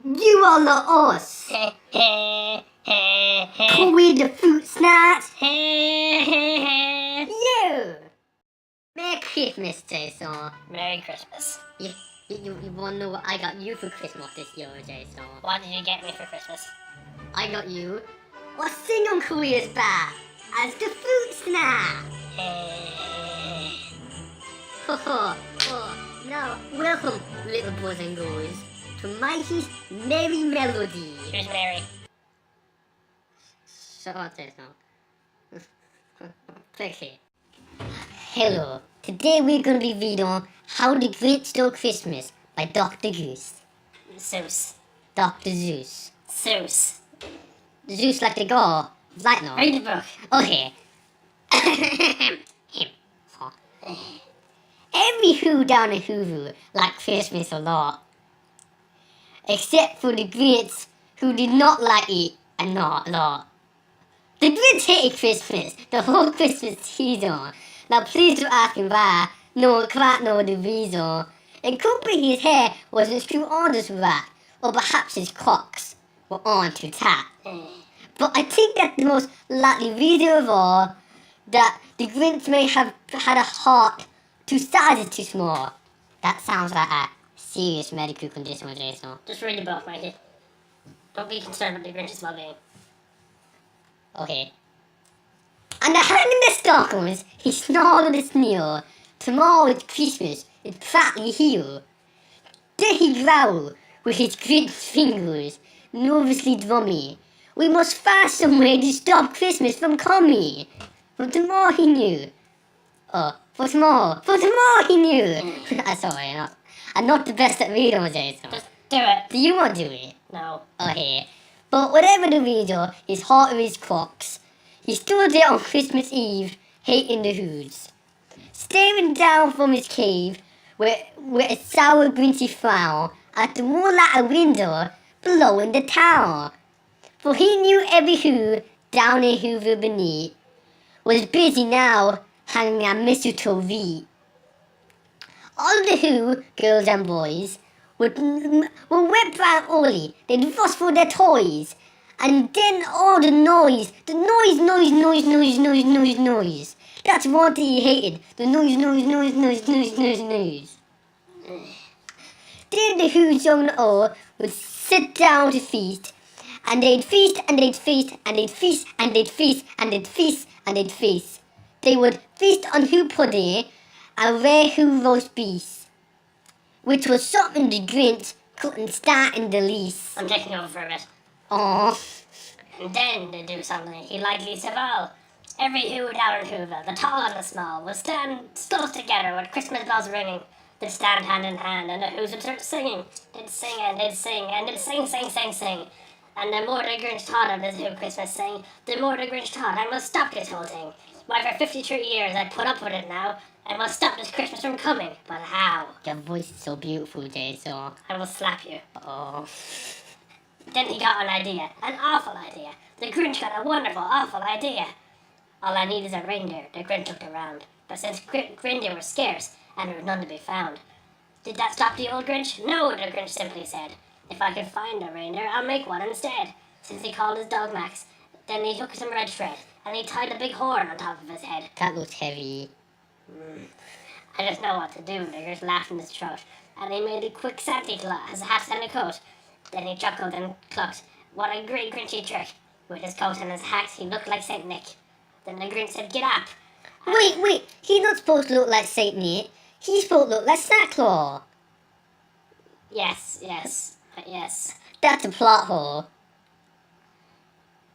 You are not us. Call we the Fooot snot. You. Merry Christmas, Jason. Merry Christmas. You wanna know what I got you for Christmas this year, Jason? What did you get me for Christmas? I got you a sing-on careers back as the Fooot snot. Now, welcome, little boys and girls, to Mikey's Merry Melody. Who's Mary? Shut up, Jason. Okay. Hello. Today we're gonna be reading How the Grinch Stole Christmas by Dr. Goose. Zeus. Dr. Zeus. Zeus. Zeus like the god. Lightning. Read the book. Okay. Every who down in Hulu liked Christmas a lot. Except for the Grinch, who did not like it a lot. The Grinch hated Christmas the whole Christmas season. Now please don't ask him why. No one quite know the reason. It could be his hair wasn't screwed on just right, or perhaps his crocs were on too tight. But I think that the most likely reason of all, that the Grinch may have had a heart 2 sizes too small. That sounds like a serious medical condition, Jason. Just read the book, Mikey. Don't be concerned with the Grinch's well-being. Okay. And hanging the stockings, he snarled the sneer. Tomorrow is Christmas, it's practically here. Then he growled with his Grinch fingers, nervously drumming. We must find some way to stop Christmas from coming. For tomorrow he knew. For tomorrow he knew. Sorry, I'm not the best at reading, Jason. Just do it. Do you want to do it? No. Okay. But whatever the reason, his heart or his crocs, he stood there on Christmas Eve, hating the hoods. Staring down from his cave, with a sour Grinchy frown, at the moonlight a window below in the town. For he knew every who, down in Hoover beneath, was busy now, hanging a mistletoe wreath. All the who, girls and boys, were wet round early, they'd fuss for their toys. And then all the noise. That's one thing he hated, the noise. Then the who's young and old would sit down to feast, and they'd feast, and they'd feast, and they'd feast, and they'd feast, and they'd feast, and they'd feast. They would feast on who pudding and rare who roast beef, which was something the Grinch couldn't stand in the least. I'm taking over for a bit. Aww. And then to do something he liked least of all. Every who down in Hoover, the tall and the small, would stand close together with Christmas bells ringing. They'd stand hand in hand, and the who's would start singing. They'd sing and they'd sing, and they'd sing. And the more the Grinch taught of this who Christmas sing, the more the Grinch taught, I must stop this whole thing. Why, for 53 years I put up with it now, and must stop this Christmas from coming. But how? Your voice is so beautiful, Jason. I will slap you. Oh. Then he got an idea, an awful idea. The Grinch got a wonderful, awful idea. All I need is a reindeer, the Grinch looked around. But since reindeer were scarce, and there was none to be found. Did that stop the old Grinch? No, the Grinch simply said. If I can find a reindeer, I'll make one instead. Since he called his dog Max, then he took some red thread, and he tied a big horn on top of his head. That looks heavy. I just know what to do, the Grinch laughed in his throat, and he made a quick Santa Claus hat and a coat. Then he chuckled and clucked. What a great Grinchy trick. With his coat and his hat, he looked like Saint Nick. Then the Grinch said, get up. Wait, he's not supposed to look like Saint Nick. He's supposed to look like Santa Claus. Yes. That's a plot hole.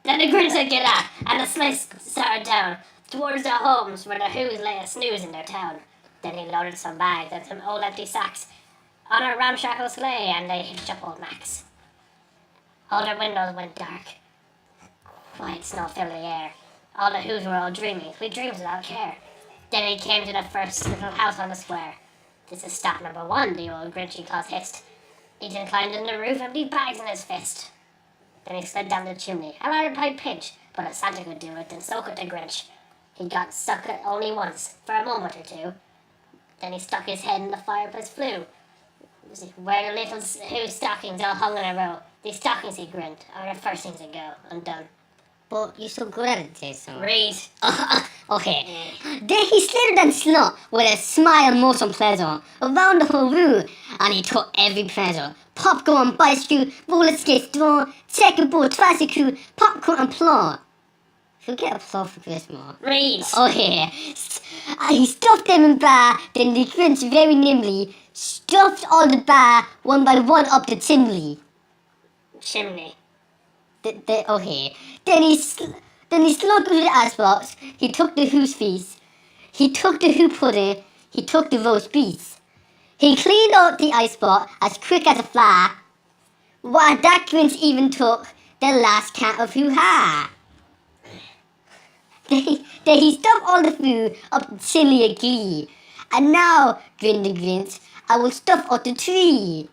Then the Grinch said, get up, and the sleigh started down towards their homes where the who's lay a snooze in their town. Then he loaded some bags and some old empty sacks on a ramshackle sleigh, and they hitched up old Max. All their windows went dark. Quiet snow filled the air. All the who's were all dreaming, sweet dreams without care. Then he came to the first little house on the square. This is stop number 1, the old Grinchy Claus hissed. He then climbed in the roof, empty bags in his fist. Then he slid down the chimney, a ladder pipe pinch, but if Santa could do it, then so could the Grinch. He got stuck only once, for a moment or two. Then he stuck his head in the fireplace flue. Where the little Who stockings all hung in a row. These stockings, he grinned, are the first things to go. Undone. But you're so good at it, Jason. Read. Okay. Then he slithered and slunk with a smile most unpleasant around the whole room, and he took every pleasure. Popcorn, bicycle, roller skates, draw, checkerboard, tricycle, popcorn and plot. Forget a plot for Christmas. Read. Okay. He stuffed them in bar, then the Grinch very nimbly stuffed all the bar one by one up the chimney. Chimney. Okay. Then he slunk through the icebox. He took the Who's feast. He took the Who pudding. He took the roast beef. He cleaned out the icebox as quick as a fly. While that Grinch even took the last can of Who Ha. Then he stuffed all the food up the chimney of glee. And now, grinned the Grinch, I will stuff out the tree.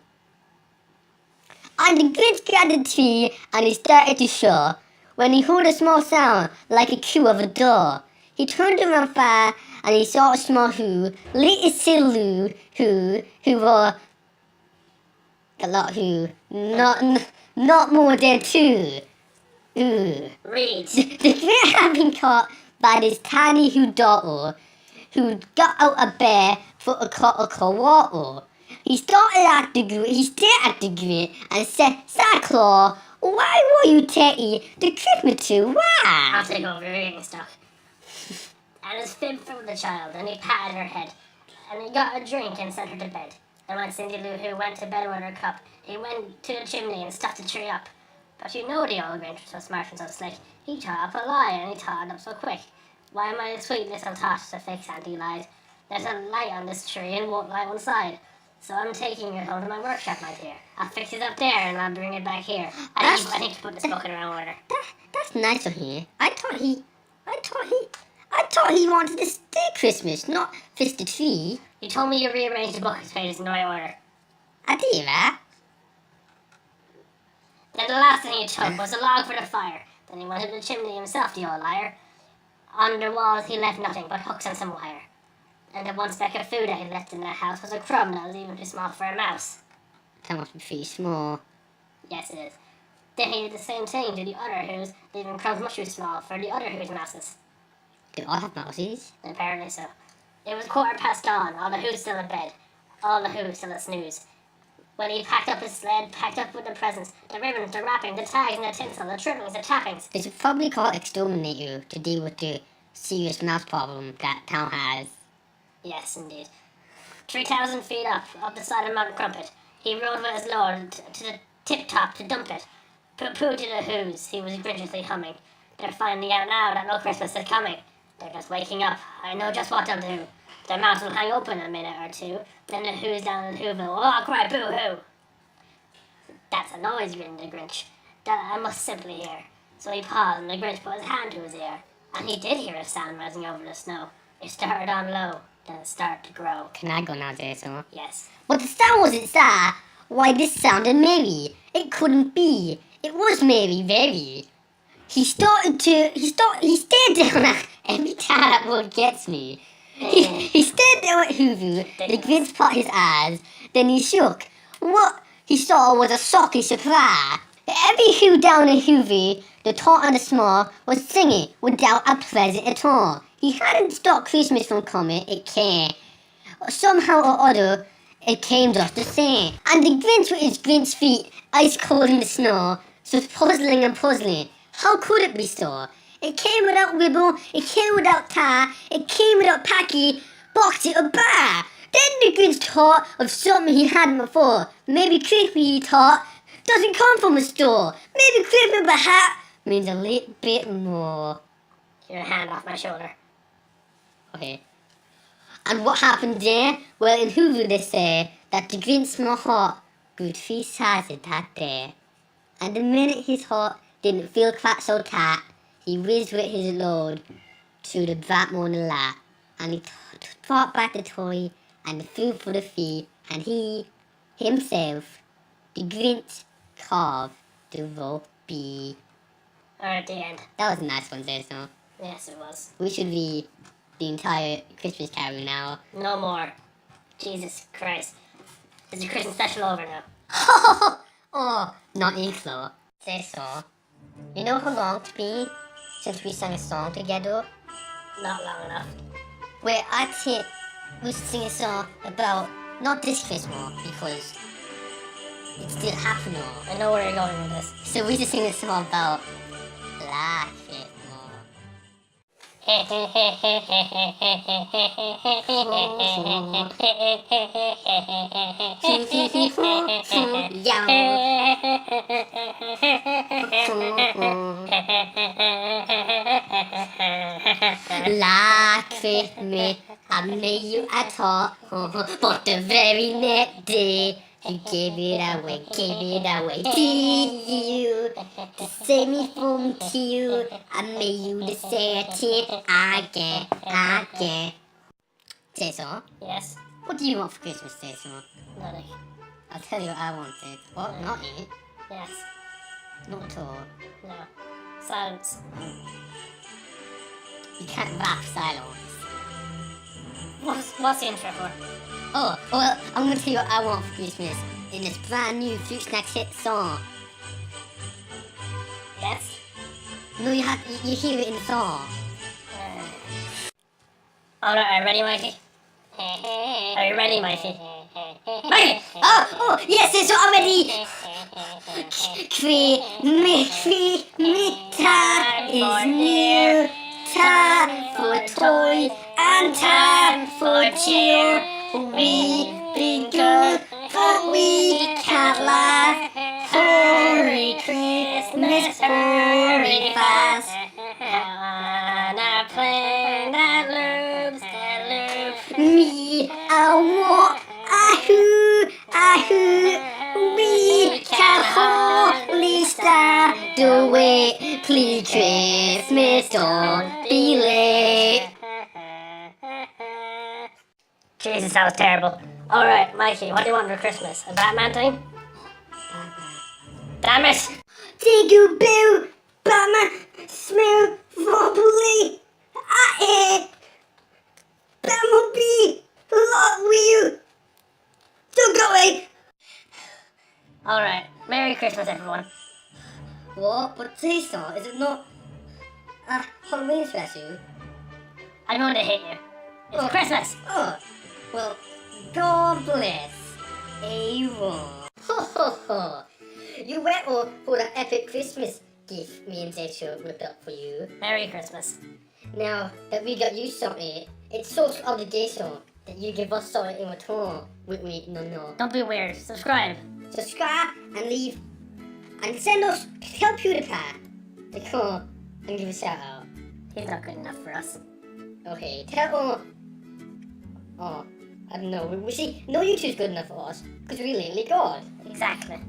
And the Grinch grabbed the tree and he started to show when he heard a small sound like a cue of a door. He turned around fast and he saw a small Who, little silly Who were a lot Who, not more than two. Ooh. Read. The Grinch had been caught by this tiny Who daughter who got out of bed for a cup of cold water. He stared at the Grinch and said, Santa Claus, why were you taking the Christmas tree? I'll Why? take over reading stuff. And his fib from the child, and he patted her head. And he got a drink and sent her to bed. And when Cindy Lou Who went to bed with her cup, he went to the chimney and stuffed the tree up. But you know the old Grinch was so smart and so slick. He taught up a lie, and he taught it up so quick. Why am I a sweet little tot to fix Auntie lies? There's a light on this tree and won't light one side. So I'm taking it home to my workshop, my dear. I'll fix it up there and I'll bring it back here. I need to put this book in around order. That's nice of him. I thought he wanted to stay Christmas, not fix the tree. You told me you rearranged the book pages in the right order. I did that. Then the last thing he took was a log for the fire. Then he went to the chimney himself, the old liar. On the walls he left nothing but hooks and some wire. And the one speck of food that he left in the house was a crumb that was even too small for a mouse. That must be pretty small. Yes, it is. Then he did the same thing to the other Who's, leaving crumbs much too small for the other Who's mouses. They all have mouses. Apparently so. It was dawn, all the Who's still in bed. All the Who's still at snooze. When he packed up his sled, packed up with the presents, the ribbons, the wrapping, the tags and the tinsel, the trimmings, the tappings. They should probably call Exterminator to deal with the serious mouse problem that town has. Yes, indeed. 3,000 feet up the side of Mount Crumpet, he rode with his lord to the tip-top to dump it. Pooh-pooh to the Who's, he was grinchiously humming. They're finding out now that no Christmas is coming. They're just waking up. I know just what they'll do. Their mouths will hang open a minute or two. Then the Who's down in Whoville will all cry boo-hoo. That's a noise, grinned the Grinch, that I must simply hear. So he paused and the Grinch put his hand to his ear. And he did hear a sound rising over the snow. It started on low, then it started to grow. Can I go now, Jason? Yes. But the sound wasn't sad. Why, this sounded merry. It couldn't be. It was merry, very. He stared down at every time that word gets me. He stared down at Hoover. The Grinch caught his eyes. Then he shook. What he saw was a shocking surprise. Every Who down in Hoover, the tall and the small, was singing without a present at all. He hadn't stopped Christmas from coming. It came. Somehow or other, it came just the same. And the Grinch with his Grinch feet, ice cold in the snow, was puzzling and puzzling. How could it be so? It came without Wibble, it came without tie, it came without Packy, box it or bar. Then the Grinch thought of something he hadn't before. Maybe Christmas, he thought, doesn't come from a store. Maybe Christmas with a hat means a little bit more. Your hand off my shoulder. Okay. And what happened there? Well, in Hoover they say that the Grinch's small heart grew 3 sizes that day. And the minute his heart didn't feel quite so tight, he whizzed with his load through the bright morning light, and he brought back the toy and the food for the feed, and he, himself, the Grinch, carved the roast beef. Alright, the end. That was a nice one, Jason. Yes, it was. We should read the entire Christmas Carol now. No more. Jesus Christ. There's a Christmas special over now. Oh, not Easter. Say so. You know how long it's been since we sang a song together? Not long enough. Well, I think we should sing a song about not this Christmas because it's still happening. I know where you're going with this. So we should sing a song about life Christmas. Like Christmas, I made you at all, but the very next day you gave it away to you. To save me from tears, I made you the setting again. Jason, Yes? what do you want for Christmas, Jason? Nothing. I'll tell you what I wanted. What? Not it? Yes. Not at all. No. Silence. You can't rap silence. What's the intro for? Oh, well, I'm gonna tell you what I want for Christmas in this brand new Fruit Snacks hit song. Yes? No, you hear it in the song. Alright, are you ready, Mikey? Are you ready, Mikey? Hey! Oh, yes, it's already. Time is near. Time for toy and time for cheer. We big girls, but we can't laugh. Hurry Christmas, hurry fast. On a plane that loops, Me, I want a hoo. We can hardly stand the wait. Please, Christmas, don't be late. Jesus, that was terrible. Alright, Mikey, what do you want for Christmas? A Batman thing? Damn it! Jingle Bell, Batman, smell wobbly. That would be a lot weird. Don't go away. Alright, Merry Christmas, everyone. What? But Jason, is it not a Halloween special? I'm going to hit you. It's Christmas! Oh, well, God bless everyone. Ho ho ho. You went all for the epic Christmas gift me and Jason whipped up for you. Merry Christmas. Now that we got you something, it's social obligation that you give us something in return. Wait, no. Don't be weird. Subscribe. Subscribe and leave and send us, tell PewDiePie to come and give a shout out. He's not good enough for us. Okay, tell I don't know, we see, no YouTube's good enough for us, because we're literally God. Exactly.